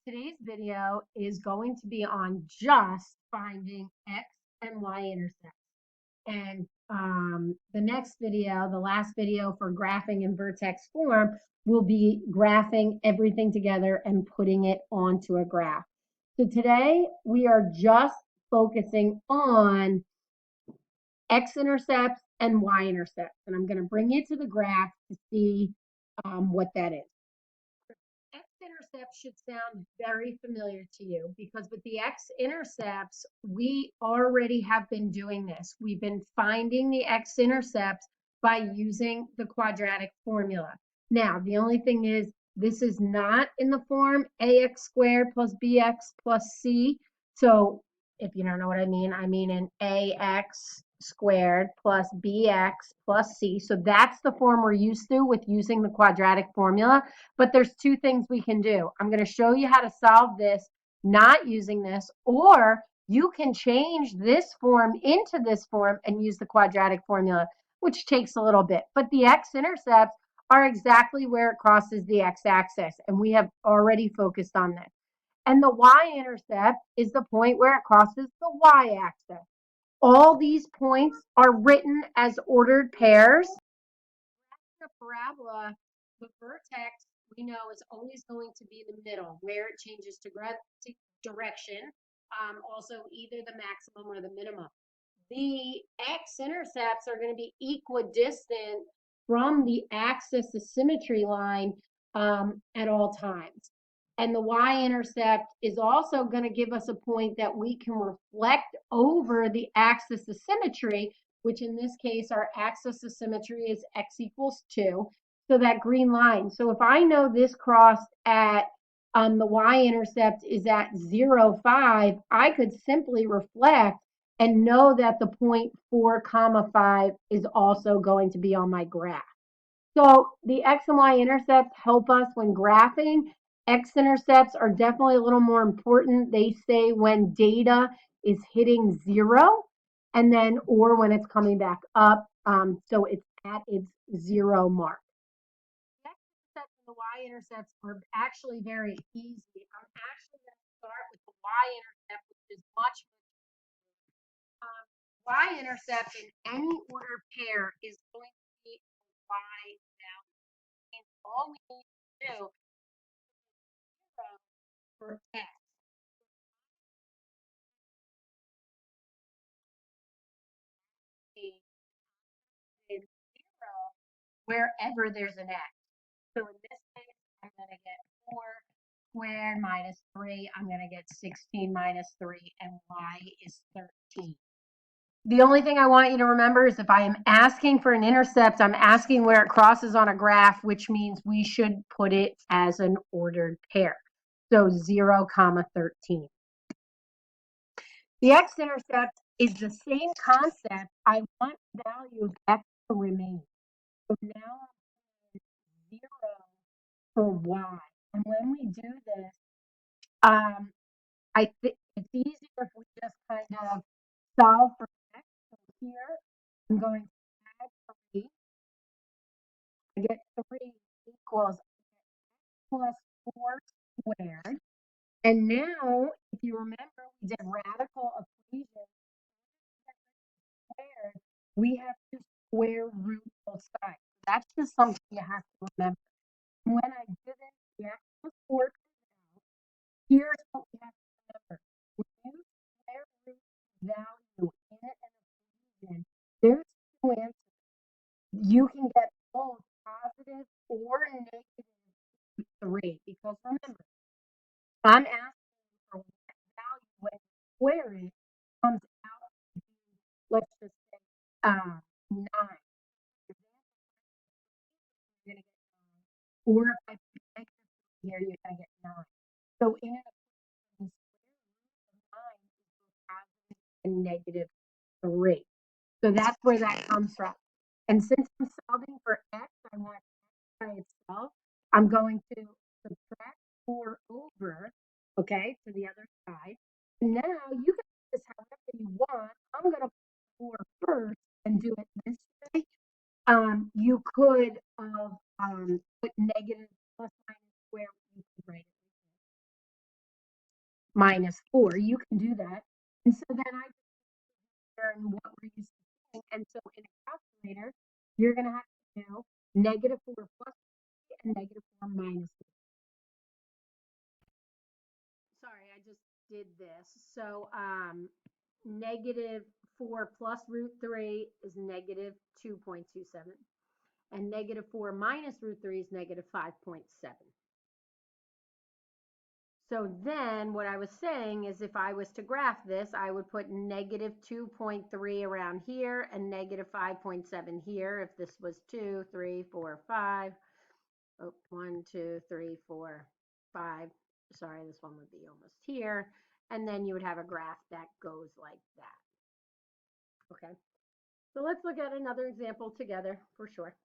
Today's video is going to be on just finding X and Y intercepts. And the next video, the last video for graphing in vertex form, will be graphing everything together and putting it onto a graph. So today we are just focusing on X intercepts and Y intercepts. And I'm going to bring you to the graph to see what that is. X-intercepts should sound very familiar to you because with the X-intercepts, we already have been doing this. We've been finding the X-intercepts by using the quadratic formula. Now, the only thing is this is not in the form ax squared plus bx plus c. So if you don't know what I mean in ax squared plus bx plus c. So that's the form we're used to with using the quadratic formula. But there's two things we can do. I'm going to show you how to solve this not using this, or you can change this form into this form and use the quadratic formula, which takes a little bit. But the x-intercepts are exactly where it crosses the x-axis, and we have already focused on this. And the y-intercept is the point where it crosses the y-axis. All these points are written as ordered pairs. The parabola, the vertex, we know is always going to be the middle, where it changes to direction, also either the maximum or the minimum. The x-intercepts are going to be equidistant from the axis of symmetry line at all times. And the y-intercept is also going to give us a point that we can reflect over the axis of symmetry, which in this case, our axis of symmetry is x equals 2. So that green line. So if I know this cross at the y-intercept is at 0, 5, I could simply reflect and know that the point 4, 5 is also going to be on my graph. So the x and y intercepts help us when graphing. X-intercepts are definitely a little more important. They say when data is hitting 0 and then or when it's coming back up. So it's at its 0 mark. The x-intercepts and the y-intercepts are actually very easy. I'm actually going to start with the y-intercept, which is much y-intercept in any ordered pair is going to be a y value. And all we need to do for x is 0 wherever there's an x. So in this case, I'm going to get 4 squared minus 3. I'm going to get 16 minus 3, and y is 13. The only thing I want you to remember is if I am asking for an intercept, I'm asking where it crosses on a graph, which means we should put it as an ordered pair. So 0, 13. The x-intercept is the same concept. I want value of x to remain. So now I'm 0 for y. And when we do this, I think it's easier if we just kind of solve for x. So here, I'm going to add 3. I get 3 equals plus 4 squared. And now, if you remember, we did radical equations squared. We have to square root both sides. That's just something you have to remember. When I did it, the x plus 4 comes out. Here's what we have to remember. When you square root value in an equation, there's two answers. You can get both positive or negative 3 because remember, I'm asking for what value when you square it comes out to be, let's just say, 9. You're going to get 9. Or if I put negative 3 here, you're going to get 9. So in an equation, the square root of 9 equals positive and negative 3. So that's where that comes from. And since I'm solving for x, I want x by itself. I'm going to subtract 4 over, okay, to the other side. And now you can do this however you want. I'm going to put 4 first and do it this way. You could put negative plus minus square. You could write it. minus 4. You can do that. And so then I learn what we're used to doing. And so in a calculator, you're going to have to do -4 plus 3 and -4 minus 3. Sorry, I just did this. So -4 plus root 3 is -2.27. And -4 minus root 3 is -5.7. So then what I was saying is if I was to graph this, I would put -2.3 around here and -5.7 here. If this was 2, 3, 4, 5. Oh, 1, 2, 3, 4, 5. Sorry, this one would be almost here. And then you would have a graph that goes like that. Okay. So let's look at another example together for sure.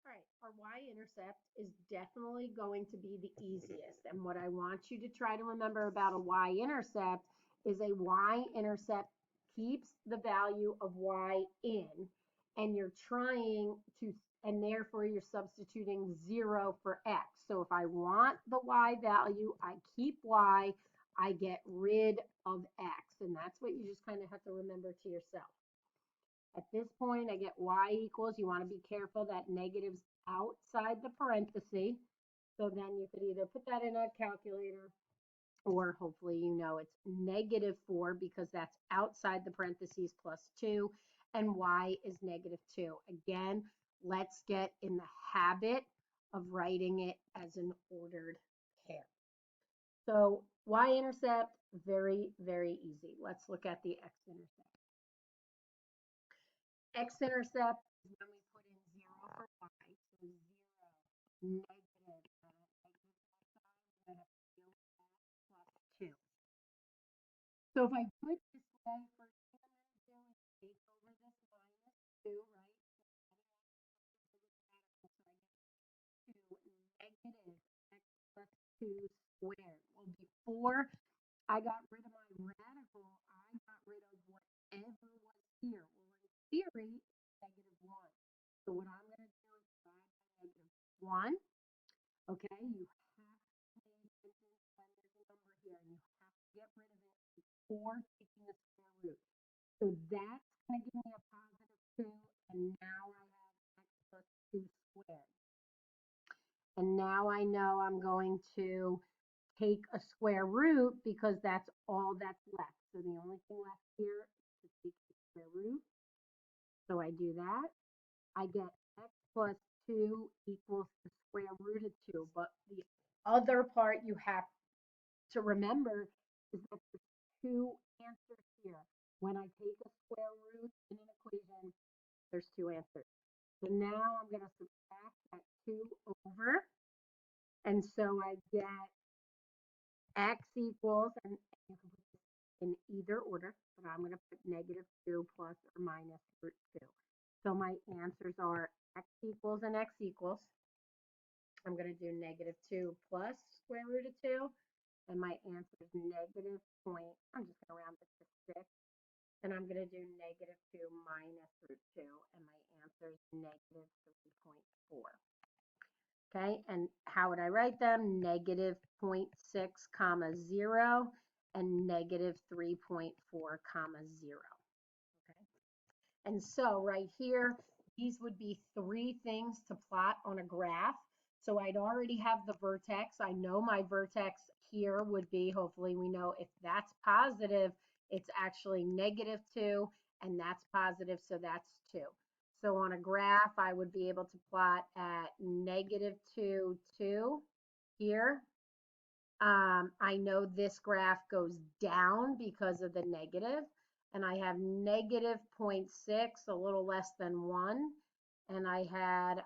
All right, our y-intercept is definitely going to be the easiest. And what I want you to try to remember about a y-intercept is a y-intercept keeps the value of y in, and you're trying to, and therefore you're substituting 0 for x. So if I want the y value, I keep y, I get rid of x. And that's what you just kind of have to remember to yourself. At this point, I get y equals, you want to be careful that negative's outside the parenthesis. So then you could either put that in a calculator or hopefully you know it's -4 because that's outside the parentheses plus 2 and y is -2. Again, let's get in the habit of writing it as an ordered pair. So y-intercept, very, very easy. Let's look at the x-intercept. X-intercept is when we put in 0 for y. So 0, negative, negative side, we're going to have to deal with that plus 2. So if I do it this way, first thing I'm going to do is take over this minus 2, right? So I get 2 negative x plus 2 squared. Well, before I got rid of my radical, I got rid of whatever was here. Well, in theory, it's -1. So what I'm going to do is divide by -1. Okay, you have to pay attention when there's a number here, and you have to get rid of it before taking the square root. So that's going to give me a +2, and now I have x plus 2 squared. And now I know I'm going to take a square root because that's all that's left. So the only thing left here is to take the square root. So I do that. I get x plus 2 equals the square root of 2. But the other part you have to remember is that there's two answers here. When I take a square root in an equation, there's two answers. So now I'm going to subtract that 2 over. And so I get x equals, and you can put this in either order, but I'm going to put -2 plus or minus root 2. So my answers are x equals and x equals. I'm going to do -2 plus square root of 2, and my answer is negative point. I'm just going to round this to 6, and I'm going to do -2 minus root 2, and my answer is -3.4. Okay, and how would I write them? -0.6 comma 0 and -3.4 comma 0. Okay, and so right here, these would be three things to plot on a graph. So I'd already have the vertex. I know my vertex here would be, hopefully we know if that's positive, it's actually -2, and that's positive, so that's 2. So on a graph, I would be able to plot at -2, 2 here. I know this graph goes down because of the negative, and I have -0.6, a little less than 1, and I had,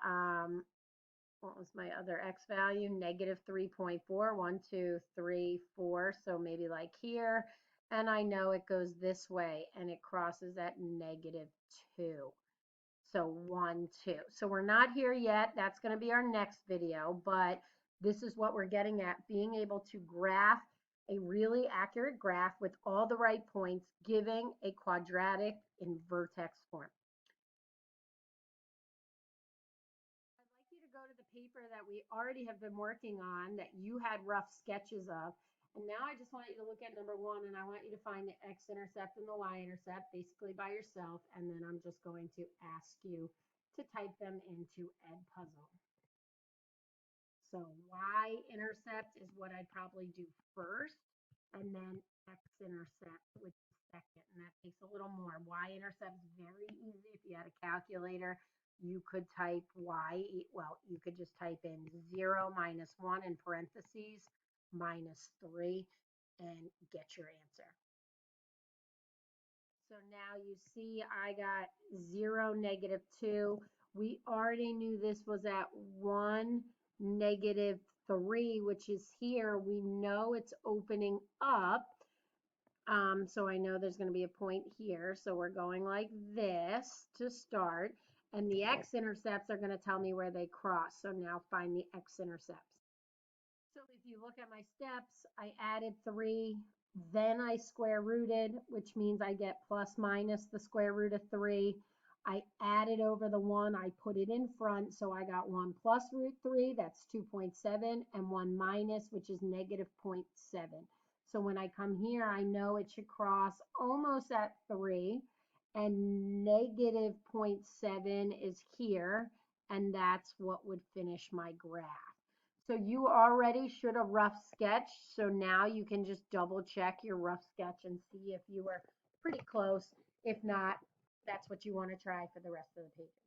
what was my other x value? -3.4, 1, 2, 3, 4, so maybe like here, and I know it goes this way, and it crosses at -2. So 1, 2. So we're not here yet. That's going to be our next video, but this is what we're getting at, being able to graph a really accurate graph with all the right points, giving a quadratic in vertex form. I'd like you to go to the paper that we already have been working on that you had rough sketches of, And now I just want you to look at number one, and I want you to find the x-intercept and the y-intercept basically by yourself. And then I'm just going to ask you to type them into Edpuzzle. So y-intercept is what I'd probably do first, and then x-intercept, which is second, and that takes a little more. Y-intercept is very easy. If you had a calculator, you could type you could just type in 0 minus 1 in parentheses minus 3 and get your answer. So now you see I got 0, -2. We already knew this was at 1, -3, which is here. We know it's opening up. So I know there's going to be a point here. So we're going like this to start. And the x-intercepts are going to tell me where they cross. So now find the x-intercepts. So if you look at my steps, I added 3, then I square rooted, which means I get plus minus the square root of 3. I added over the 1, I put it in front, so I got 1 plus root 3, that's 2.7, and 1 minus, which is negative 0.7. So when I come here, I know it should cross almost at 3, and negative 0.7 is here, and that's what would finish my graph. So you already should have rough sketched. So now you can just double check your rough sketch and see if you were pretty close. If not, that's what you want to try for the rest of the paper.